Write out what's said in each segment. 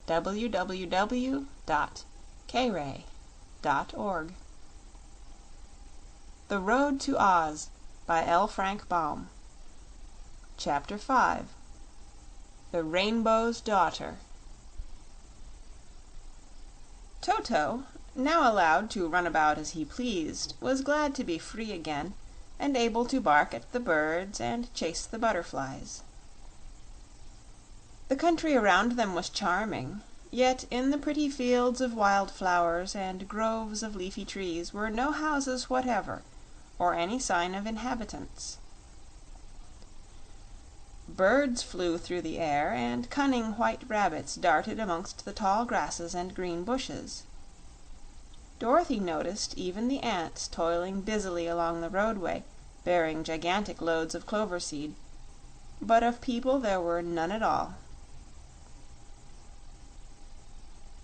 www.kray.org. The Road to Oz by FrankBaum. Chapter 5. The Rainbow's Daughter. Toto, now allowed to run about as he pleased, was glad to be free again and able to bark at the birds and chase the butterflies. The country around them was charming, yet in the pretty fields of wild flowers and groves of leafy trees were no houses whatever, or any sign of inhabitants. Birds flew through the air, and cunning white rabbits darted amongst the tall grasses and green bushes. Dorothy noticed even the ants toiling busily along the roadway, bearing gigantic loads of clover seed, but of people there were none at all.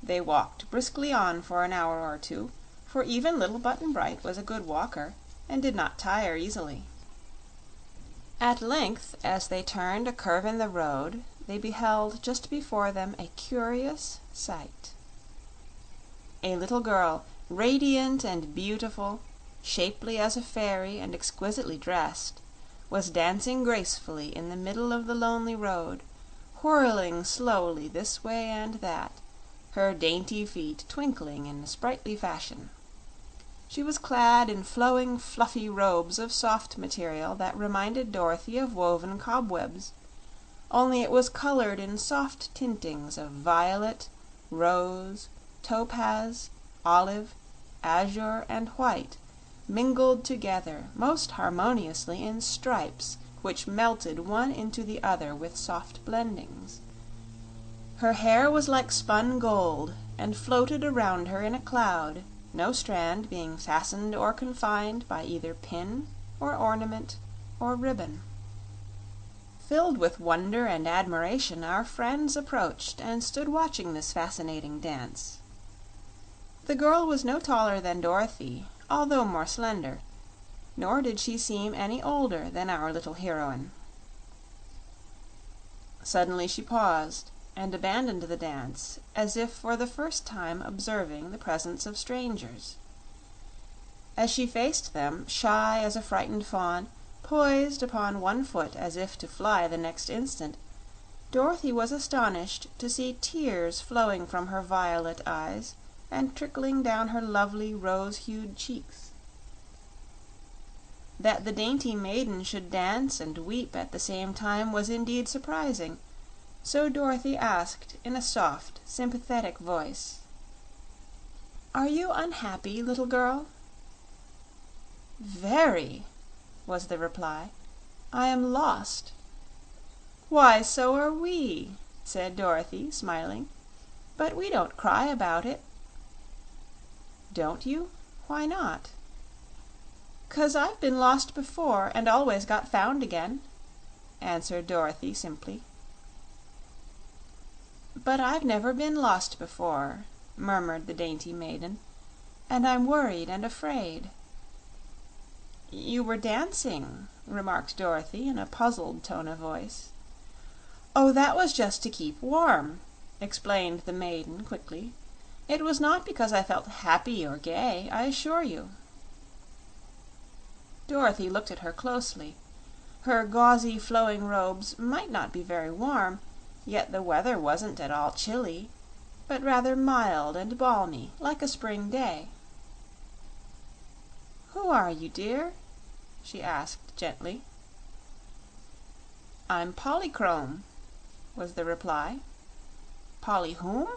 They walked briskly on for an hour or two, for even little Button-Bright was a good walker and did not tire easily. At length, as they turned a curve in the road, they beheld just before them a curious sight. A little girl, radiant and beautiful, shapely as a fairy and exquisitely dressed, was dancing gracefully in the middle of the lonely road, whirling slowly this way and that, her dainty feet twinkling in sprightly fashion. She was clad in flowing, fluffy robes of soft material that reminded Dorothy of woven cobwebs, only it was colored in soft tintings of violet, rose, topaz, olive, azure, and white, mingled together most harmoniously in stripes which melted one into the other with soft blendings. Her hair was like spun gold and floated around her in a cloud, no strand being fastened or confined by either pin or ornament or ribbon. Filled with wonder and admiration, our friends approached and stood watching this fascinating dance. The girl was no taller than Dorothy, although more slender, nor did she seem any older than our little heroine. Suddenly she paused and abandoned the dance, as if for the first time observing the presence of strangers. As she faced them, shy as a frightened fawn, poised upon one foot as if to fly the next instant, Dorothy was astonished to see tears flowing from her violet eyes and trickling down her lovely rose-hued cheeks. That the dainty maiden should dance and weep at the same time was indeed surprising, so Dorothy asked in a soft, sympathetic voice, "Are you unhappy, little girl?" "Very," was the reply. "I am lost." "Why, so are we," said Dorothy, smiling. "But we don't cry about it." "Don't you? Why not?" "'Cause I've been lost before and always got found again," answered Dorothy simply. "But I've never been lost before," murmured the dainty maiden, "and I'm worried and afraid." "You were dancing," remarked Dorothy in a puzzled tone of voice. "Oh, that was just to keep warm," explained the maiden quickly. "It was not because I felt happy or gay, I assure you." Dorothy looked at her closely. Her gauzy flowing robes might not be very warm, yet the weather wasn't at all chilly, but rather mild and balmy, like a spring day. "Who are you, dear?" she asked gently. "I'm Polychrome," was the reply. "Polly whom?"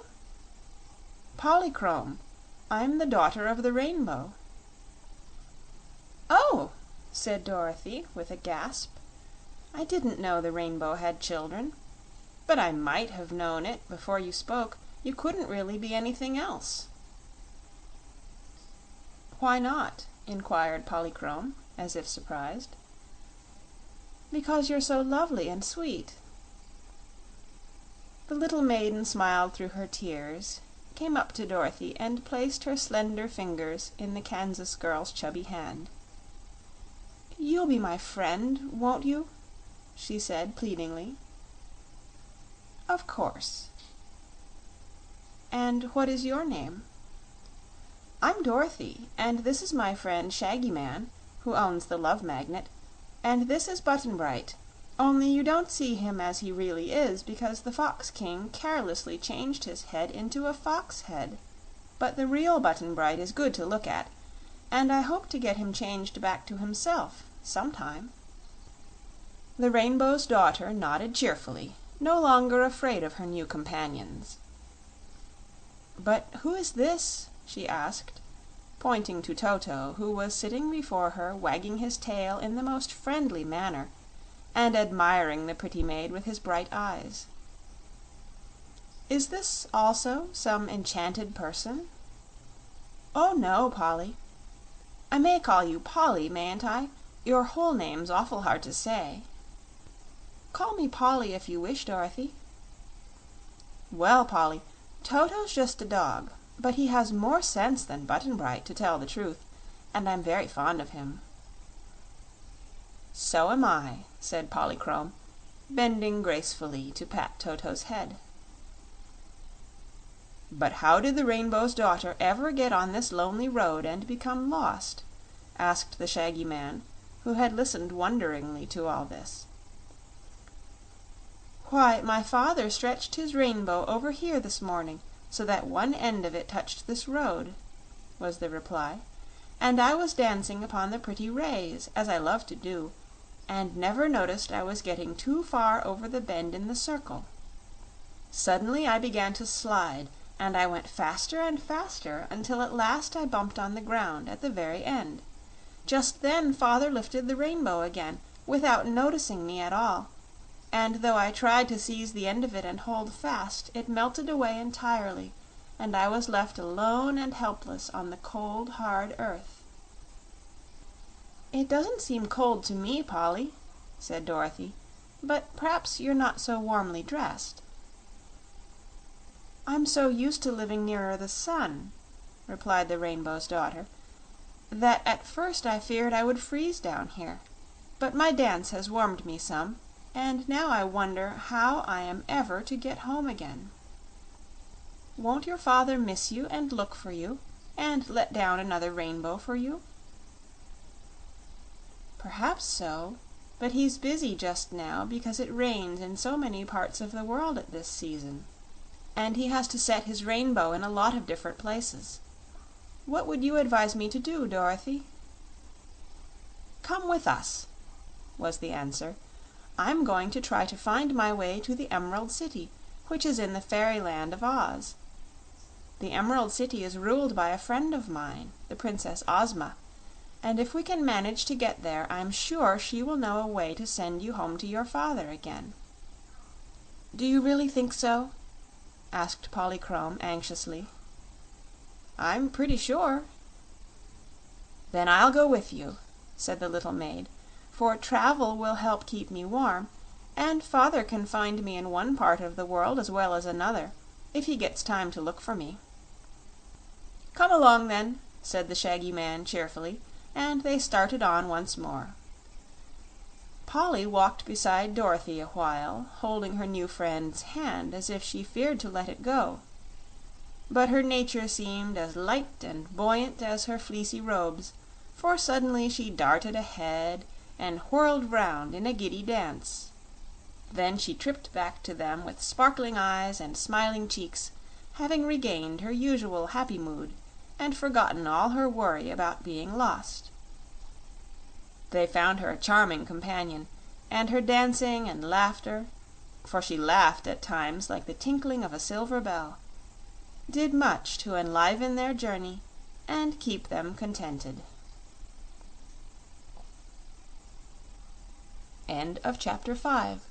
"Polychrome. I'm the daughter of the Rainbow." "Oh!" said Dorothy, with a gasp. "I didn't know the Rainbow had children. But I might have known it before you spoke. You couldn't really be anything else." "Why not?" inquired Polychrome, as if surprised. "Because you're so lovely and sweet." The little maiden smiled through her tears, came up to Dorothy, and placed her slender fingers in the Kansas girl's chubby hand. "You'll be my friend, won't you?" she said pleadingly. "Of course." And what is your name?" "I'm Dorothy, and this is my friend Shaggy Man, who owns the Love Magnet, and this is Button Bright, only you don't see him as he really is because the Fox King carelessly changed his head into a fox head. But the real Button Bright is good to look at, and I hope to get him changed back to himself sometime." The Rainbow's Daughter nodded cheerfully, no longer afraid of her new companions. "But who is this?" she asked, pointing to Toto, who was sitting before her wagging his tail in the most friendly manner and admiring the pretty maid with his bright eyes. "Is this also some enchanted person?" "Oh no, Polly. I may call you Polly, mayn't I? Your whole name's awful hard to say." "Call me Polly if you wish, Dorothy." "Well, Polly, Toto's just a dog, but he has more sense than Button Bright, to tell the truth, and I'm very fond of him." "So am I," said Polychrome, bending gracefully to pat Toto's head. "But how did the Rainbow's Daughter ever get on this lonely road and become lost?" asked the Shaggy Man, who had listened wonderingly to all this. "Why, my father stretched his rainbow over here this morning, so that one end of it touched this road," was the reply, "and I was dancing upon the pretty rays, as I love to do, and never noticed I was getting too far over the bend in the circle. Suddenly I began to slide, and I went faster and faster until at last I bumped on the ground at the very end. Just then father lifted the rainbow again, without noticing me at all, and though I tried to seize the end of it and hold fast, it melted away entirely, and I was left alone and helpless on the cold, hard earth." "It doesn't seem cold to me, Polly," said Dorothy, "but p'raps you're not so warmly dressed." "I'm so used to living nearer the sun," replied the Rainbow's Daughter, "that at first I feared I would freeze down here. But my dance has warmed me some, and now I wonder how I am ever to get home again." "Won't your father miss you and look for you, and let down another rainbow for you?" "Perhaps so, but he's busy just now because it rains in so many parts of the world at this season, and he has to set his rainbow in a lot of different places. What would you advise me to do, Dorothy?" "Come with us," was the answer. "I'm going to try to find my way to the Emerald City, which is in the fairyland of Oz. The Emerald City is ruled by a friend of mine, the Princess Ozma, and if we can manage to get there I'm sure she will know a way to send you home to your father again." "Do you really think so?" asked Polychrome anxiously. "I'm pretty sure." "Then I'll go with you," said the little maid, "for travel will help keep me warm, and father can find me in one part of the world as well as another, if he gets time to look for me." "Come along, then," said the Shaggy Man cheerfully, and they started on once more. Polly walked beside Dorothy a while, holding her new friend's hand as if she feared to let it go. But her nature seemed as light and buoyant as her fleecy robes, for suddenly she darted ahead and whirled round in a giddy dance. Then she tripped back to them with sparkling eyes and smiling cheeks, having regained her usual happy mood and forgotten all her worry about being lost. They found her a charming companion, and her dancing and laughter, for she laughed at times like the tinkling of a silver bell, did much to enliven their journey and keep them contented. End of Chapter 5.